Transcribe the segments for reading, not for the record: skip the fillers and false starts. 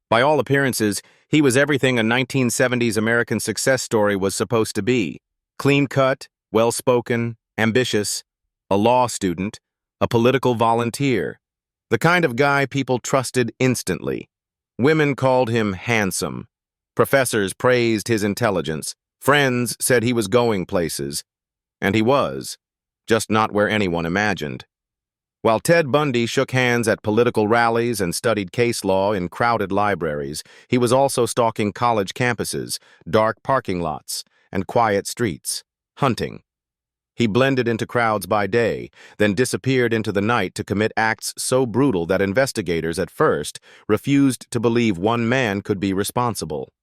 By all appearances, he was everything a 1970s American success story was supposed to be. Clean-cut, well-spoken, ambitious, a law student, a political volunteer. The kind of guy people trusted instantly. Women called him handsome. Professors praised his intelligence. Friends said he was going places. And he was, just not where anyone imagined. While Ted Bundy shook hands at political rallies and studied case law in crowded libraries, he was also stalking college campuses, dark parking lots, and quiet streets, hunting. He blended into crowds by day, then disappeared into the night to commit acts so brutal that investigators at first refused to believe one man could be responsible.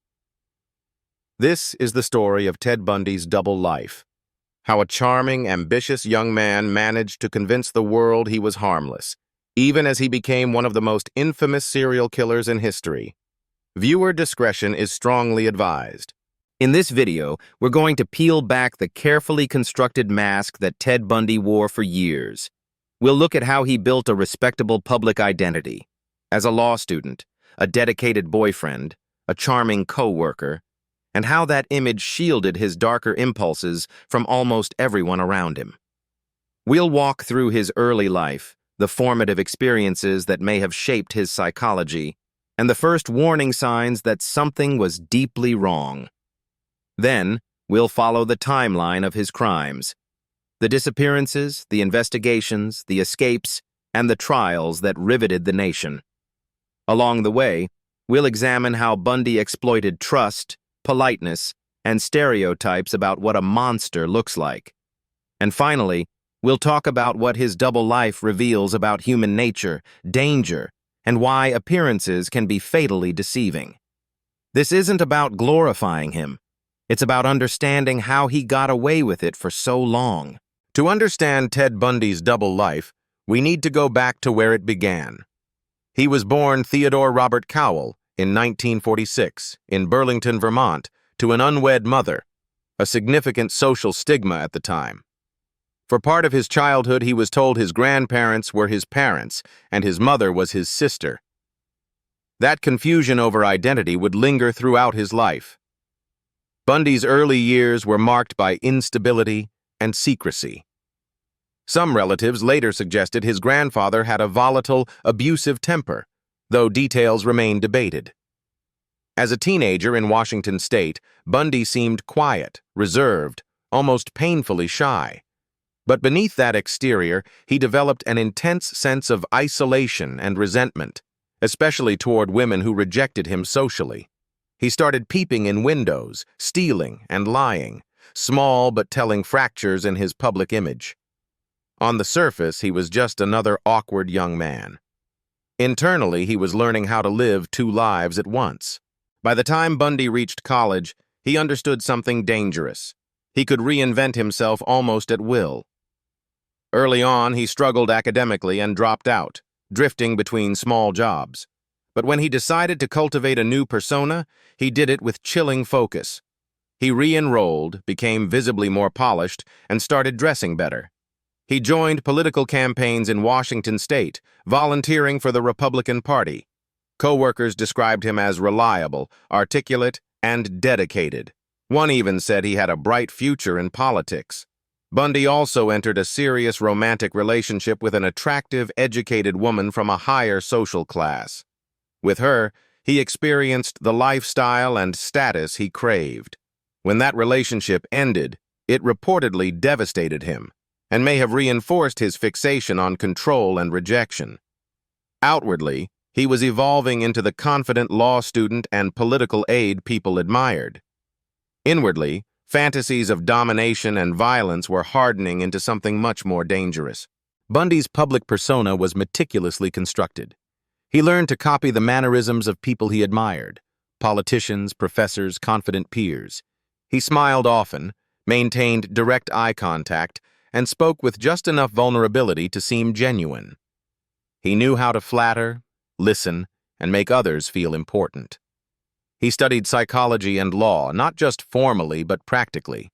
This is the story of Ted Bundy's double life. How a charming, ambitious young man managed to convince the world he was harmless, even as he became one of the most infamous serial killers in history. Viewer discretion is strongly advised. In this video, we're going to peel back the carefully constructed mask that Ted Bundy wore for years. We'll look at how he built a respectable public identity. As a law student, a dedicated boyfriend, a charming co-worker, and how that image shielded his darker impulses from almost everyone around him. We'll walk through his early life, the formative experiences that may have shaped his psychology, and the first warning signs that something was deeply wrong. Then, we'll follow the timeline of his crimes, the disappearances, the investigations, the escapes, and the trials that riveted the nation. Along the way, we'll examine how Bundy exploited trust, politeness, and stereotypes about what a monster looks like. And finally, we'll talk about what his double life reveals about human nature, danger, and why appearances can be fatally deceiving. This isn't about glorifying him. It's about understanding how he got away with it for so long. To understand Ted Bundy's double life, we need to go back to where it began. He was born Theodore Robert Cowell in 1946 in Burlington, Vermont, to an unwed mother, a significant social stigma at the time. For part of his childhood, he was told his grandparents were his parents and his mother was his sister. That confusion over identity would linger throughout his life. Bundy's early years were marked by instability and secrecy. Some relatives later suggested his grandfather had a volatile, abusive temper, though details remain debated. As a teenager in Washington state, Bundy seemed quiet, reserved, almost painfully shy. But beneath that exterior, he developed an intense sense of isolation and resentment, especially toward women who rejected him socially. He started peeping in windows, stealing and lying, small but telling fractures in his public image. On the surface, he was just another awkward young man. Internally, he was learning how to live two lives at once. By the time Bundy reached college, he understood something dangerous. He could reinvent himself almost at will. Early on, he struggled academically and dropped out, drifting between small jobs. But when he decided to cultivate a new persona, he did it with chilling focus. He re-enrolled, became visibly more polished, and started dressing better. He joined political campaigns in Washington state, volunteering for the Republican Party. Co-workers described him as reliable, articulate, and dedicated. One even said he had a bright future in politics. Bundy also entered a serious romantic relationship with an attractive, educated woman from a higher social class. With her, he experienced the lifestyle and status he craved. When that relationship ended, it reportedly devastated him, and may have reinforced his fixation on control and rejection. Outwardly, he was evolving into the confident law student and political aide people admired. Inwardly, fantasies of domination and violence were hardening into something much more dangerous. Bundy's public persona was meticulously constructed. He learned to copy the mannerisms of people he admired, politicians, professors, confident peers. He smiled often, maintained direct eye contact, and spoke with just enough vulnerability to seem genuine. He knew how to flatter, listen, and make others feel important. He studied psychology and law, not just formally but practically,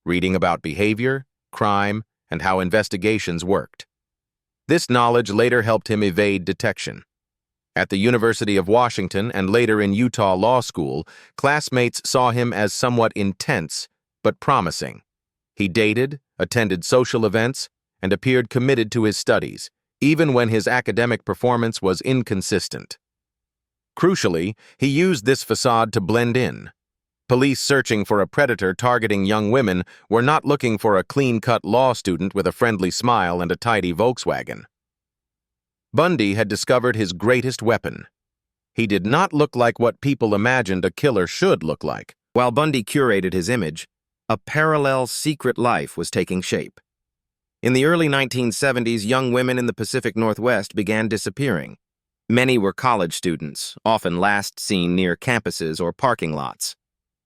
reading about behavior, crime, and how investigations worked. This knowledge later helped him evade detection. At the University of Washington and later in Utah Law School, classmates saw him as somewhat intense but promising. He dated, attended social events, and appeared committed to his studies, even when his academic performance was inconsistent. Crucially, he used this facade to blend in. Police searching for a predator targeting young women were not looking for a clean-cut law student with a friendly smile and a tidy Volkswagen. Bundy had discovered his greatest weapon. He did not look like what people imagined a killer should look like. While Bundy curated his image, a parallel secret life was taking shape. In the early 1970s, young women in the Pacific Northwest began disappearing. Many were college students, often last seen near campuses or parking lots.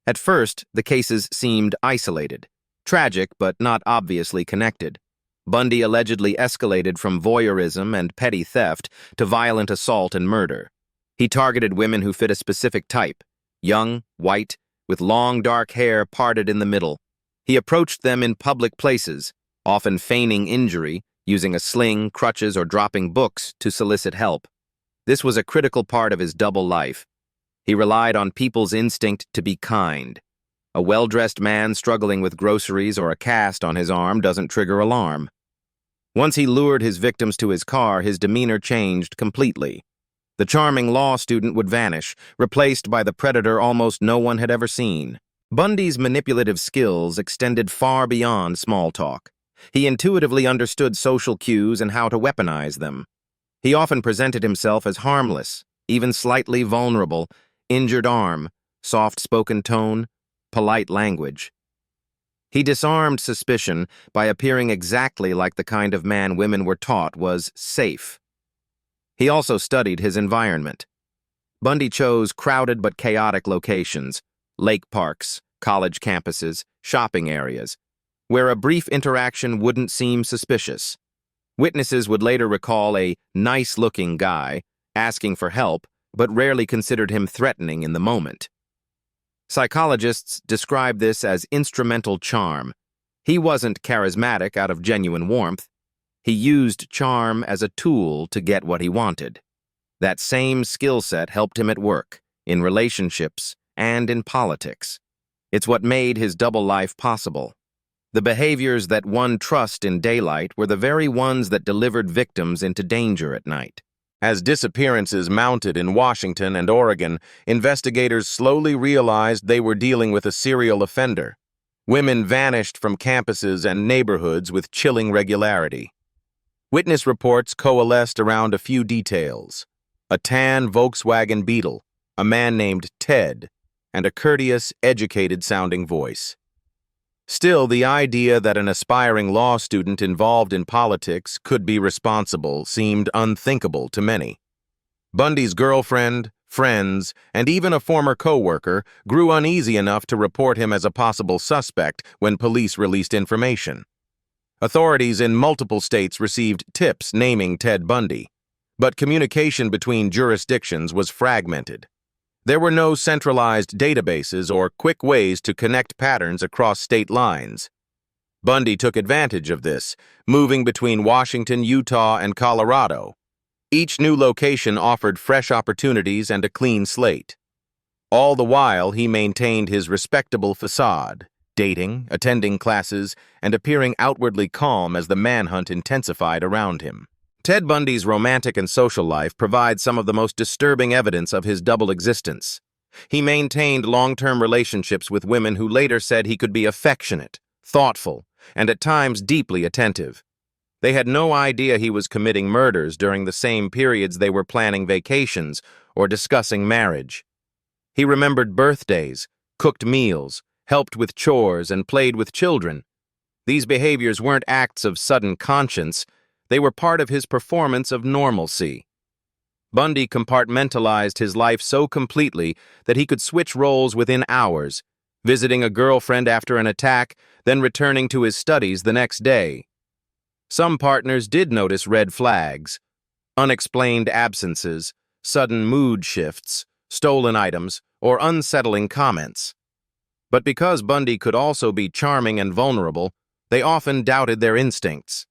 At first, the cases seemed isolated, tragic but not obviously connected. Bundy allegedly escalated from voyeurism and petty theft to violent assault and murder. He targeted women who fit a specific type, young, white, with long dark hair parted in the middle. He approached them in public places, often feigning injury, using a sling, crutches, or dropping books to solicit help. This was a critical part of his double life. He relied on people's instinct to be kind. A well-dressed man struggling with groceries or a cast on his arm doesn't trigger alarm. Once he lured his victims to his car, his demeanor changed completely. The charming law student would vanish, replaced by the predator almost no one had ever seen. Bundy's manipulative skills extended far beyond small talk. He intuitively understood social cues and how to weaponize them. He often presented himself as harmless, even slightly vulnerable, injured arm, soft-spoken tone, polite language. He disarmed suspicion by appearing exactly like the kind of man women were taught was safe. He also studied his environment. Bundy chose crowded but chaotic locations, lake parks, college campuses, shopping areas, where a brief interaction wouldn't seem suspicious. Witnesses would later recall a nice-looking guy asking for help, but rarely considered him threatening in the moment. Psychologists describe this as instrumental charm. He wasn't charismatic out of genuine warmth. He used charm as a tool to get what he wanted. That same skill set helped him at work, in relationships, and in politics. It's what made his double life possible. The behaviors that won trust in daylight were the very ones that delivered victims into danger at night. As disappearances mounted in Washington and Oregon, investigators slowly realized they were dealing with a serial offender. Women vanished from campuses and neighborhoods with chilling regularity. Witness reports coalesced around a few details: a tan Volkswagen Beetle, a man named Ted, and a courteous, educated-sounding voice. Still, the idea that an aspiring law student involved in politics could be responsible seemed unthinkable to many. Bundy's girlfriend, friends, and even a former co-worker grew uneasy enough to report him as a possible suspect when police released information. Authorities in multiple states received tips naming Ted Bundy, but communication between jurisdictions was fragmented. There were no centralized databases or quick ways to connect patterns across state lines. Bundy took advantage of this, moving between Washington, Utah, and Colorado. Each new location offered fresh opportunities and a clean slate. All the while, he maintained his respectable facade, dating, attending classes, and appearing outwardly calm as the manhunt intensified around him. Ted Bundy's romantic and social life provides some of the most disturbing evidence of his double existence. He maintained long-term relationships with women who later said he could be affectionate, thoughtful, and at times deeply attentive. They had no idea he was committing murders during the same periods they were planning vacations or discussing marriage. He remembered birthdays, cooked meals, helped with chores, and played with children. These behaviors weren't acts of sudden conscience. They were part of his performance of normalcy. Bundy compartmentalized his life so completely that he could switch roles within hours, visiting a girlfriend after an attack, then returning to his studies the next day. Some partners did notice red flags: unexplained absences, sudden mood shifts, stolen items, or unsettling comments. But because Bundy could also be charming and vulnerable, they often doubted their instincts.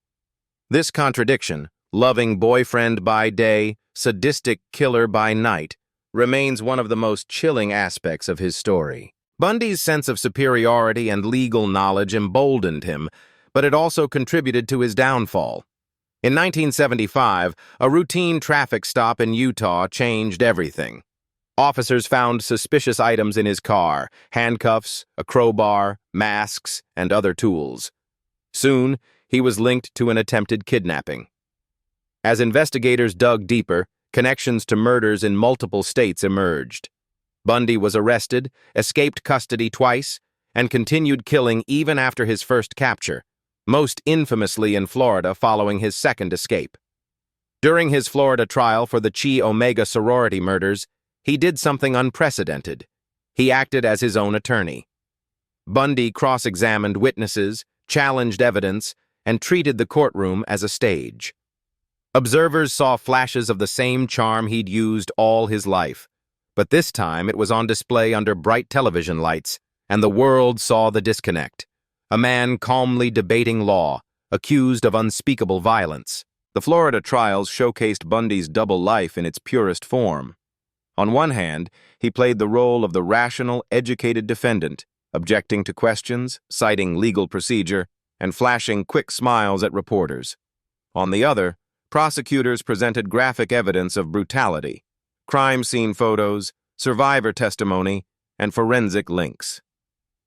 This contradiction, loving boyfriend by day, sadistic killer by night, remains one of the most chilling aspects of his story. Bundy's sense of superiority and legal knowledge emboldened him, but it also contributed to his downfall. In 1975, a routine traffic stop in Utah changed everything. Officers found suspicious items in his car: handcuffs, a crowbar, masks, and other tools. Soon, he was linked to an attempted kidnapping. As investigators dug deeper, connections to murders in multiple states emerged. Bundy was arrested, escaped custody twice, and continued killing even after his first capture, most infamously in Florida following his second escape. During his Florida trial for the Chi Omega sorority murders, he did something unprecedented. He acted as his own attorney. Bundy cross-examined witnesses, challenged evidence, and treated the courtroom as a stage. Observers saw flashes of the same charm he'd used all his life, but this time it was on display under bright television lights, and the world saw the disconnect. A man calmly debating law, accused of unspeakable violence. The Florida trials showcased Bundy's double life in its purest form. On one hand, he played the role of the rational, educated defendant, objecting to questions, citing legal procedure, and flashing quick smiles at reporters. On the other, prosecutors presented graphic evidence of brutality, crime scene photos, survivor testimony, and forensic links.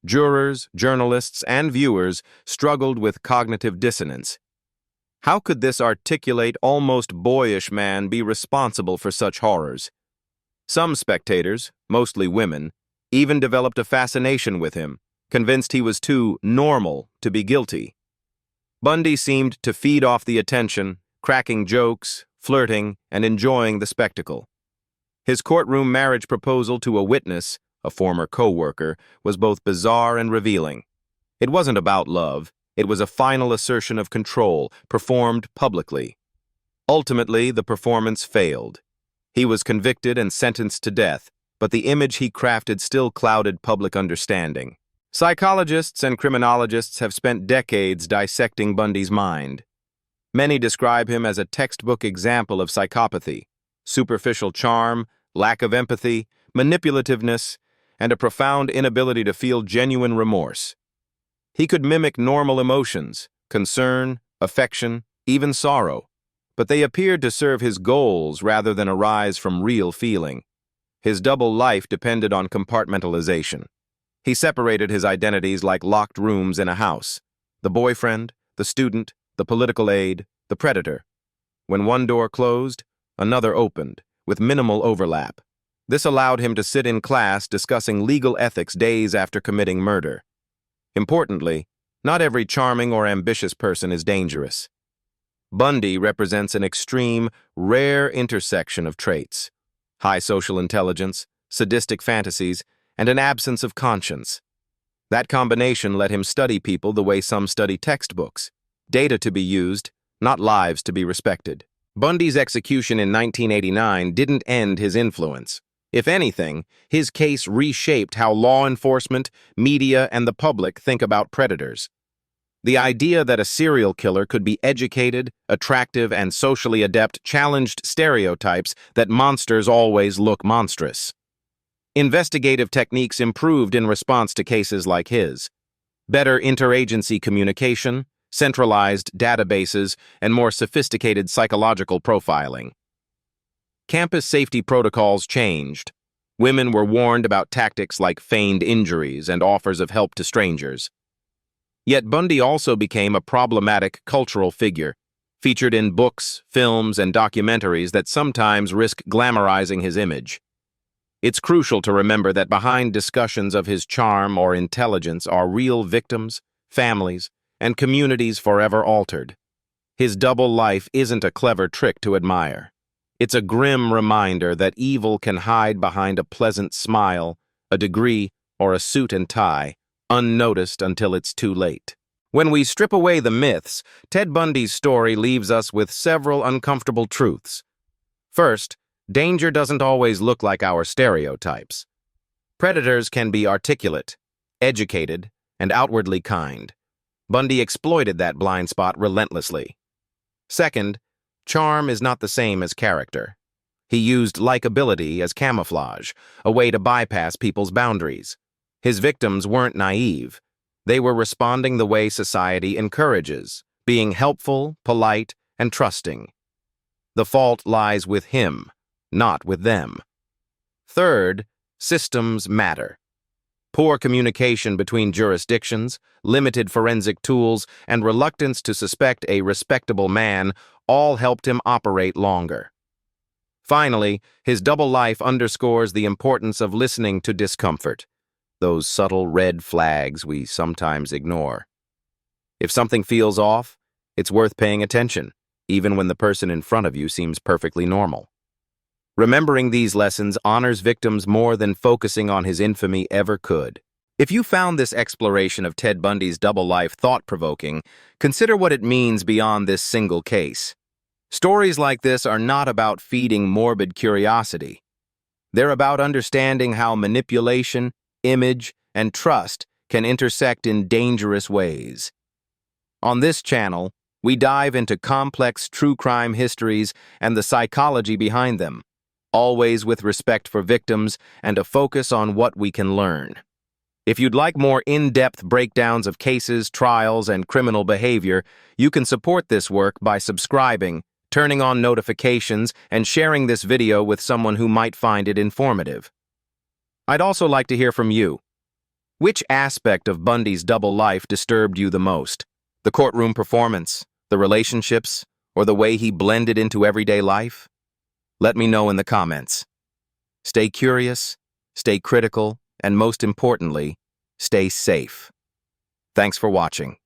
Jurors, journalists, and viewers struggled with cognitive dissonance. How could this articulate, almost boyish man be responsible for such horrors? Some spectators, mostly women, even developed a fascination with him, convinced he was too normal to be guilty. Bundy seemed to feed off the attention, cracking jokes, flirting, and enjoying the spectacle. His courtroom marriage proposal to a witness, a former co-worker, was both bizarre and revealing. It wasn't about love. It was a final assertion of control, performed publicly. Ultimately, the performance failed. He was convicted and sentenced to death, but the image he crafted still clouded public understanding. Psychologists and criminologists have spent decades dissecting Bundy's mind. Many describe him as a textbook example of psychopathy: superficial charm, lack of empathy, manipulativeness, and a profound inability to feel genuine remorse. He could mimic normal emotions, concern, affection, even sorrow, but they appeared to serve his goals rather than arise from real feeling. His double life depended on compartmentalization. He separated his identities like locked rooms in a house: the boyfriend, the student, the political aide, the predator. When one door closed, another opened, with minimal overlap. This allowed him to sit in class discussing legal ethics days after committing murder. Importantly, not every charming or ambitious person is dangerous. Bundy represents an extreme, rare intersection of traits: high social intelligence, sadistic fantasies, and an absence of conscience. That combination let him study people the way some study textbooks: data to be used, not lives to be respected. Bundy's execution in 1989 didn't end his influence. If anything, his case reshaped how law enforcement, media, and the public think about predators. The idea that a serial killer could be educated, attractive, and socially adept challenged stereotypes that monsters always look monstrous. Investigative techniques improved in response to cases like his. Better interagency communication, centralized databases, and more sophisticated psychological profiling. Campus safety protocols changed. Women were warned about tactics like feigned injuries and offers of help to strangers. Yet Bundy also became a problematic cultural figure, featured in books, films, and documentaries that sometimes risk glamorizing his image. It's crucial to remember that behind discussions of his charm or intelligence are real victims, families, and communities forever altered. His double life isn't a clever trick to admire. It's a grim reminder that evil can hide behind a pleasant smile, a degree, or a suit and tie, unnoticed until it's too late. When we strip away the myths, Ted Bundy's story leaves us with several uncomfortable truths. First, danger doesn't always look like our stereotypes. Predators can be articulate, educated, and outwardly kind. Bundy exploited that blind spot relentlessly. Second, charm is not the same as character. He used likability as camouflage, a way to bypass people's boundaries. His victims weren't naive. They were responding the way society encourages, being helpful, polite, and trusting. The fault lies with him, not with them. Third, systems matter. Poor communication between jurisdictions, limited forensic tools, and reluctance to suspect a respectable man all helped him operate longer. Finally, his double life underscores the importance of listening to discomfort, those subtle red flags we sometimes ignore. If something feels off, it's worth paying attention, even when the person in front of you seems perfectly normal. Remembering these lessons honors victims more than focusing on his infamy ever could. If you found this exploration of Ted Bundy's double life thought-provoking, consider what it means beyond this single case. Stories like this are not about feeding morbid curiosity. They're about understanding how manipulation, image, and trust can intersect in dangerous ways. On this channel, we dive into complex true crime histories and the psychology behind them, always with respect for victims and a focus on what we can learn. If you'd like more in-depth breakdowns of cases, trials, and criminal behavior, you can support this work by subscribing, turning on notifications, and sharing this video with someone who might find it informative. I'd also like to hear from you. Which aspect of Bundy's double life disturbed you the most? The courtroom performance, the relationships, or the way he blended into everyday life? Let me know in the comments. Stay curious, stay critical, and most importantly, stay safe. Thanks for watching.